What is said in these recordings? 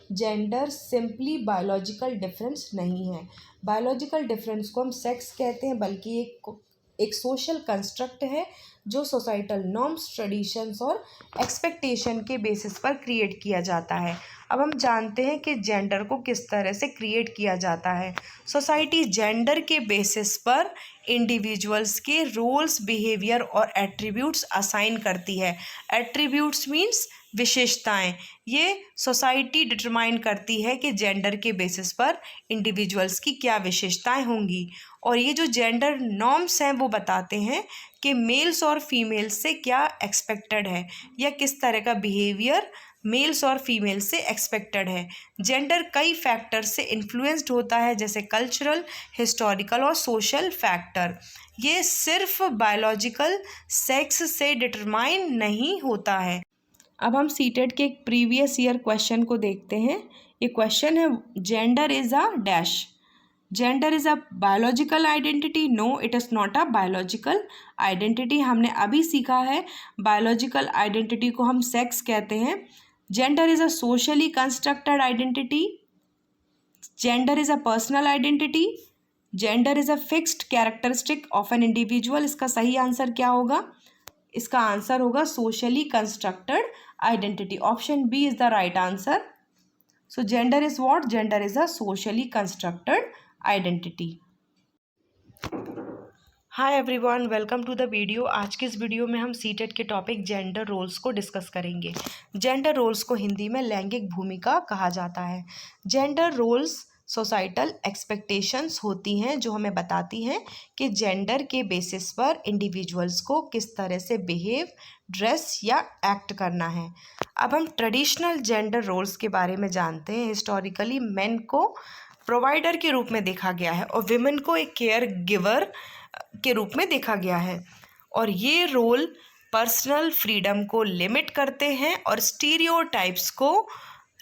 Gender simply biological difference नहीं है। Biological difference को हम सेक्स कहते हैं, बल्कि एक सोशल कंस्ट्रक्ट है जो सोसाइटल नॉर्म्स, ट्रेडिशंस और एक्सपेक्टेशन के बेसिस पर क्रिएट किया जाता है। अब हम जानते हैं कि जेंडर को किस तरह से क्रिएट किया जाता है। सोसाइटी जेंडर के बेसिस पर इंडिविजुअल्स के रोल्स, बिहेवियर और एट्रीब्यूट्स असाइन करती है। एट्रीब्यूट्स मीन्स विशेषताएं। ये सोसाइटी डिटरमाइन करती है कि जेंडर के बेसिस पर इंडिविजुअल्स की क्या विशेषताएं होंगी। और ये जो जेंडर नॉर्म्स हैं वो बताते हैं कि मेल्स और फीमेल्स से क्या एक्सपेक्टेड है या किस तरह का बिहेवियर मेल्स और फीमेल्स से एक्सपेक्टेड है। जेंडर कई फैक्टर से इन्फ्लुएंस्ड होता है, जैसे कल्चरल, हिस्टोरिकल और सोशल फैक्टर। ये सिर्फ बायोलॉजिकल सेक्स से डिटरमाइन नहीं होता है। अब हम सीटेट के एक प्रीवियस ईयर क्वेश्चन को देखते हैं। ये क्वेश्चन है, gender is a dash. Gender is a biological identity. No, it is not a biological identity. हमने अभी सीखा है बायोलॉजिकल आइडेंटिटी को हम सेक्स कहते हैं। Gender is a socially constructed identity. Gender is a personal identity. Gender is a fixed characteristic of an individual. इसका सही आंसर क्या होगा? इसका आंसर होगा socially constructed identity. Option B is the right answer. So gender is what? Gender is a socially constructed identity. Hi everyone, welcome to the video. आज के इस video में हम सीटेट के टॉपिक जेंडर रोल्स को discuss करेंगे। Gender roles को हिंदी में लैंगिक भूमिका कहा जाता है। जेंडर रोल्स सोसाइटल एक्सपेक्टेशंस होती हैं जो हमें बताती हैं कि जेंडर के बेसिस पर इंडिविजुअल्स को किस तरह से बिहेव, ड्रेस या एक्ट करना है। अब हम ट्रेडिशनल जेंडर रोल्स के बारे में जानते हैं। हिस्टोरिकली मेन को प्रोवाइडर के रूप में देखा गया है और विमेन को एक केयर गिवर के रूप में देखा गया है। और ये रोल पर्सनल फ्रीडम को लिमिट करते हैं और स्टीरियोटाइप्स को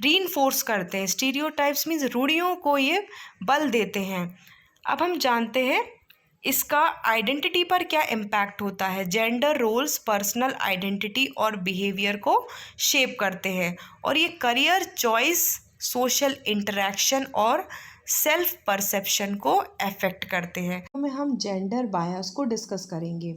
रीइंफोर्स करते हैं। स्टीरियोटाइप्स मीन्स रूढ़ियों को ये बल देते हैं। अब हम जानते हैं इसका आइडेंटिटी पर क्या इम्पैक्ट होता है। जेंडर रोल्स पर्सनल आइडेंटिटी और बिहेवियर को शेप करते हैं और ये करियर चॉइस, सोशल इंटरेक्शन और सेल्फ परसेप्शन को अफेक्ट करते हैं। में हम जेंडर बायस को डिस्कस करेंगे।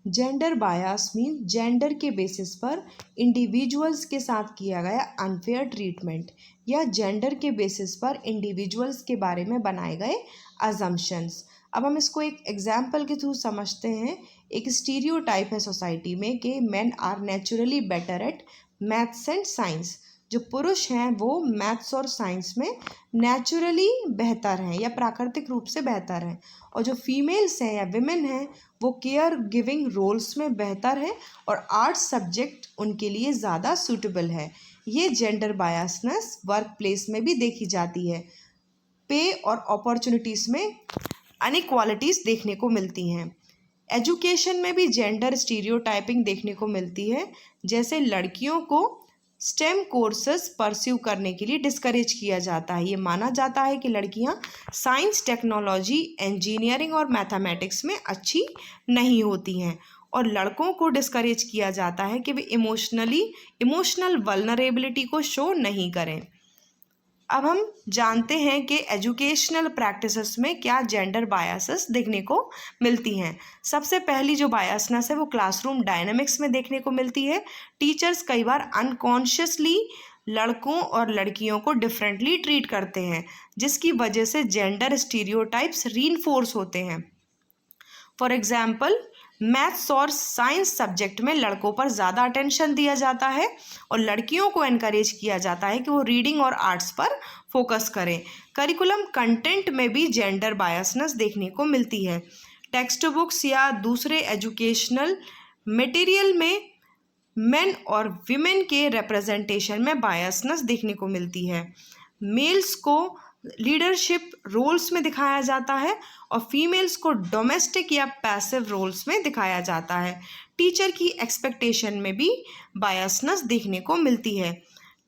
जेंडर बायस मीन जेंडर के बेसिस पर इंडिविजुअल्स के साथ किया गया अनफेयर ट्रीटमेंट या जेंडर के बेसिस पर इंडिविजुअल्स के बारे में बनाए गए अजम्पशंस। अब हम इसको एक एग्जाम्पल के थ्रू समझते हैं। एक स्टीरियोटाइप है सोसाइटी में कि men are naturally better at maths and science. जो पुरुष हैं वो मैथ्स और साइंस में नेचुरली बेहतर हैं या प्राकृतिक रूप से बेहतर हैं, और जो फीमेल्स हैं या विमेन हैं वो केयर गिविंग रोल्स में बेहतर हैं और आर्ट्स सब्जेक्ट उनके लिए ज़्यादा सूटेबल है। ये जेंडर बायसनेस वर्क प्लेस में भी देखी जाती है। पे और अपॉर्चुनिटीज़ में अनइक्वालिटीज़ देखने को मिलती हैं। एजुकेशन में भी जेंडर स्टीरियोटाइपिंग देखने को मिलती है, जैसे लड़कियों को स्टेम कोर्सेस परस्यू करने के लिए डिस्करेज किया जाता है। ये माना जाता है कि लड़कियां साइंस, टेक्नोलॉजी, इंजीनियरिंग और मैथमेटिक्स में अच्छी नहीं होती हैं, और लड़कों को डिस्करेज किया जाता है कि वे इमोशनल वल्नरेबिलिटी को शो नहीं करें। अब हम जानते हैं कि एजुकेशनल प्रैक्टिसेस में क्या जेंडर बायसेस देखने को मिलती हैं। सबसे पहली जो बायसनेस है वो क्लासरूम डायनामिक्स में देखने को मिलती है। टीचर्स कई बार अनकॉन्शियसली लड़कों और लड़कियों को डिफरेंटली ट्रीट करते हैं, जिसकी वजह से जेंडर स्टीरियोटाइप्स रीइंफोर्स होते हैं। फॉर एग्जाम्पल, मैथ्स और साइंस सब्जेक्ट में लड़कों पर ज़्यादा अटेंशन दिया जाता है और लड़कियों को एनकरेज किया जाता है कि वो रीडिंग और आर्ट्स पर फोकस करें। करिकुलम कंटेंट में भी जेंडर बायसनेस देखने को मिलती है। टेक्स्ट बुक्स या दूसरे एजुकेशनल मटेरियल में मेन और विमेन के रिप्रेजेंटेशन में बायसनेस देखने को मिलती है। मेल्स को लीडरशिप रोल्स में दिखाया जाता है और फीमेल्स को डोमेस्टिक या पैसिव रोल्स में दिखाया जाता है। टीचर की एक्सपेक्टेशन में भी बायसनेस देखने को मिलती है।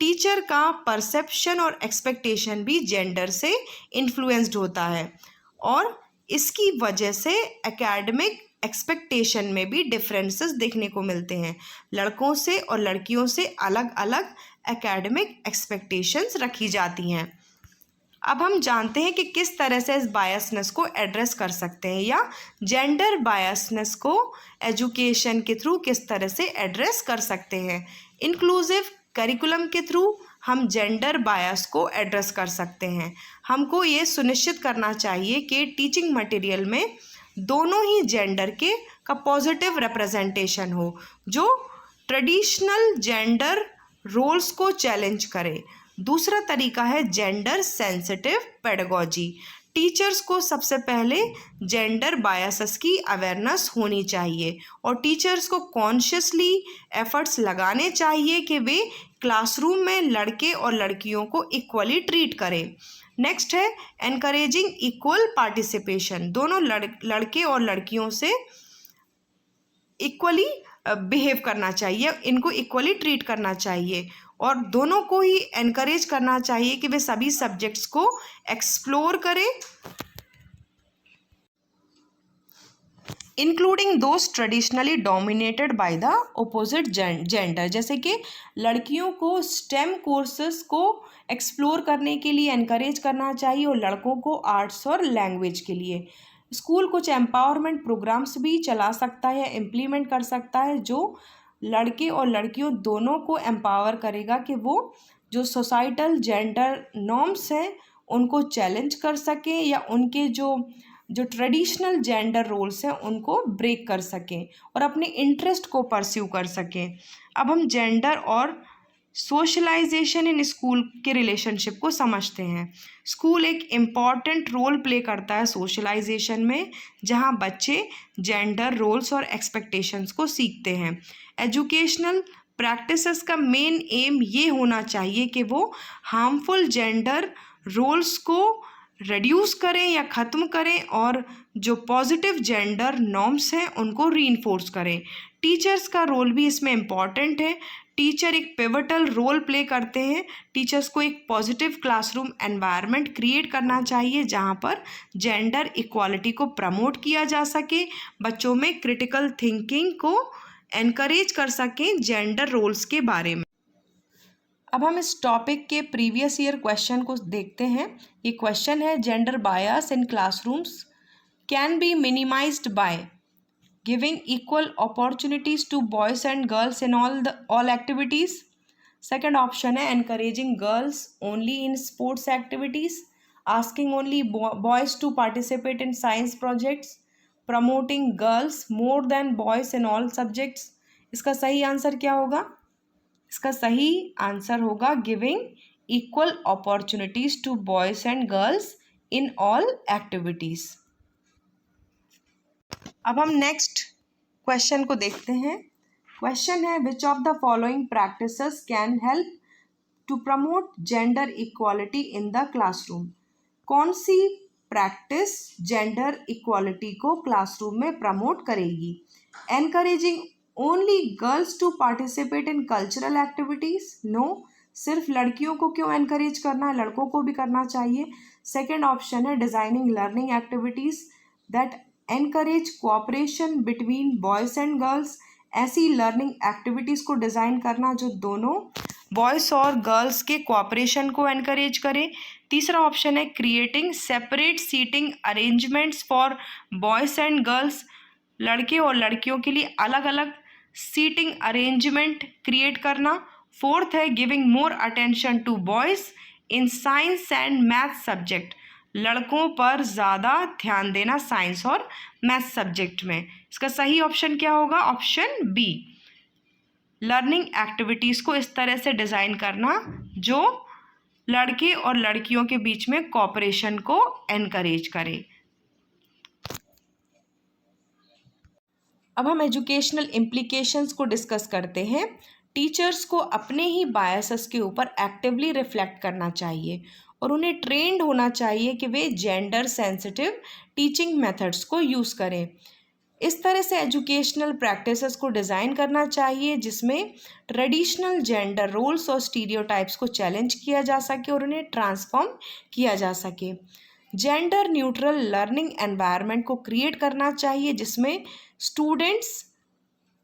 टीचर का परसेप्शन और एक्सपेक्टेशन भी जेंडर से इन्फ्लुएंस्ड होता है और इसकी वजह से एकेडमिक एक्सपेक्टेशन में भी डिफरेंसेस देखने को मिलते हैं। लड़कों से और लड़कियों से अलग अलग एकेडमिक एक्सपेक्टेशंस रखी जाती हैं। अब हम जानते हैं कि किस तरह से इस बायसनेस को एड्रेस कर सकते हैं या जेंडर बायसनेस को एजुकेशन के थ्रू किस तरह से एड्रेस कर सकते हैं। इंक्लूसिव करिकुलम के थ्रू हम जेंडर बायस को एड्रेस कर सकते हैं। हमको ये सुनिश्चित करना चाहिए कि टीचिंग मटेरियल में दोनों ही जेंडर के का पॉजिटिव रिप्रेजेंटेशन हो, जो ट्रेडिशनल जेंडर रोल्स को चैलेंज करे। दूसरा तरीका है जेंडर सेंसिटिव पेडागोजी। टीचर्स को सबसे पहले जेंडर बायसेस की अवेयरनेस होनी चाहिए और टीचर्स को कॉन्शियसली एफर्ट्स लगाने चाहिए कि वे क्लासरूम में लड़के और लड़कियों को इक्वली ट्रीट करें। नेक्स्ट है एनकरेजिंग इक्वल पार्टिसिपेशन। दोनों लड़के और लड़कियों से इक्वली बिहेव करना चाहिए, इनको इक्वली ट्रीट करना चाहिए और दोनों को ही एनकरेज करना चाहिए कि वे सभी सब्जेक्ट्स को एक्सप्लोर करें, including those traditionally dominated by the opposite gender. जैसे कि लड़कियों को स्टेम कोर्सेस को एक्सप्लोर करने के लिए एनकरेज करना चाहिए और लड़कों को आर्ट्स और लैंग्वेज के लिए। स्कूल कुछ एम्पावरमेंट प्रोग्राम्स भी चला सकता है, इम्प्लीमेंट कर सकता है, जो लड़के और लड़कियों दोनों को एम्पावर करेगा कि वो जो सोसाइटल जेंडर नॉर्म्स हैं उनको चैलेंज कर सकें या उनके जो ट्रेडिशनल जेंडर रोल्स हैं उनको ब्रेक कर सकें और अपने इंटरेस्ट को परस्यू कर सकें। अब हम जेंडर और सोशलाइजेशन इन स्कूल के रिलेशनशिप को समझते हैं। स्कूल एक इम्पॉर्टेंट रोल प्ले करता है सोशलाइजेशन में, जहां बच्चे जेंडर रोल्स और एक्सपेक्टेशंस को सीखते हैं। एजुकेशनल प्रैक्टिसेस का मेन एम ये होना चाहिए कि वो हार्मफुल जेंडर रोल्स को रिड्यूस करें या ख़त्म करें और जो पॉजिटिव जेंडर नॉर्म्स हैं उनको रीइंफोर्स करें। टीचर्स का रोल भी इसमें इम्पॉर्टेंट है। टीचर एक पिवटल रोल प्ले करते हैं। टीचर्स को एक पॉजिटिव क्लासरूम एनवायरनमेंट क्रिएट करना चाहिए जहां पर जेंडर इक्वालिटी को प्रमोट किया जा सके, बच्चों में क्रिटिकल थिंकिंग को एनकरेज कर सकें जेंडर रोल्स के बारे में। अब हम इस टॉपिक के प्रीवियस ईयर क्वेश्चन को देखते हैं। ये क्वेश्चन है gender bias in classrooms can be minimized by giving equal opportunities to boys and girls in all activities. Second option है encouraging girls only in sports activities, asking only boys to participate in science projects, promoting girls more than boys in all subjects. इसका सही answer क्या होगा? इसका सही answer होगा giving equal opportunities to boys and girls in all activities. अब हम next question को देखते हैं। क्वेश्चन है which of the following practices can help to promote gender equality in the classroom. कौन सी प्रैक्टिस जेंडर इक्वालिटी को क्लासरूम में प्रमोट करेगी? Encouraging only girls to participate in cultural activities, no, सिर्फ लड़कियों को क्यों एनकरेज करना है, लड़कों को भी करना चाहिए। सेकेंड ऑप्शन है designing learning activities that encourage cooperation between boys and girls, ऐसी लर्निंग एक्टिविटीज़ को डिज़ाइन करना जो दोनों बॉयज़ और गर्ल्स के कोऑपरेशन को एनकरेज करे। तीसरा ऑप्शन है creating separate seating arrangements for boys and girls, लड़के और लड़कियों के लिए अलग अलग सीटिंग अरेंजमेंट क्रिएट करना। फोर्थ है giving more attention to boys in science and math subject, लड़कों पर ज़्यादा ध्यान देना साइंस और मैथ सब्जेक्ट में। इसका सही ऑप्शन क्या होगा? ऑप्शन बी, लर्निंग एक्टिविटीज़ को इस तरह से डिज़ाइन करना जो लड़के और लड़कियों के बीच में कोऑपरेशन को एनकरेज करे। अब हम एजुकेशनल इम्प्लीकेशंस को डिस्कस करते हैं। टीचर्स को अपने ही बायसेस के ऊपर एक्टिवली रिफ्लेक्ट करना चाहिए और उन्हें ट्रेंड होना चाहिए कि वे जेंडर सेंसिटिव टीचिंग मेथड्स को यूज़ करें। इस तरह से एजुकेशनल प्रैक्टिसेस को डिज़ाइन करना चाहिए जिसमें ट्रेडिशनल जेंडर रोल्स और स्टीरियोटाइप्स को चैलेंज किया जा सके और उन्हें ट्रांसफॉर्म किया जा सके। जेंडर न्यूट्रल लर्निंग एनवायरनमेंट को क्रिएट करना चाहिए जिसमें स्टूडेंट्स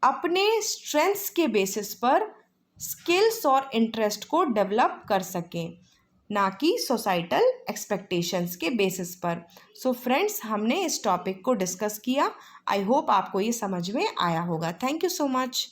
अपने स्ट्रेंथ्स के बेसिस पर स्किल्स और इंटरेस्ट को डेवलप कर सकें, ना कि सोसाइटल एक्सपेक्टेशंस के बेसिस पर। सो फ्रेंड्स, हमने इस टॉपिक को डिस्कस किया। आई होप आपको ये समझ में आया होगा। Thank you so much.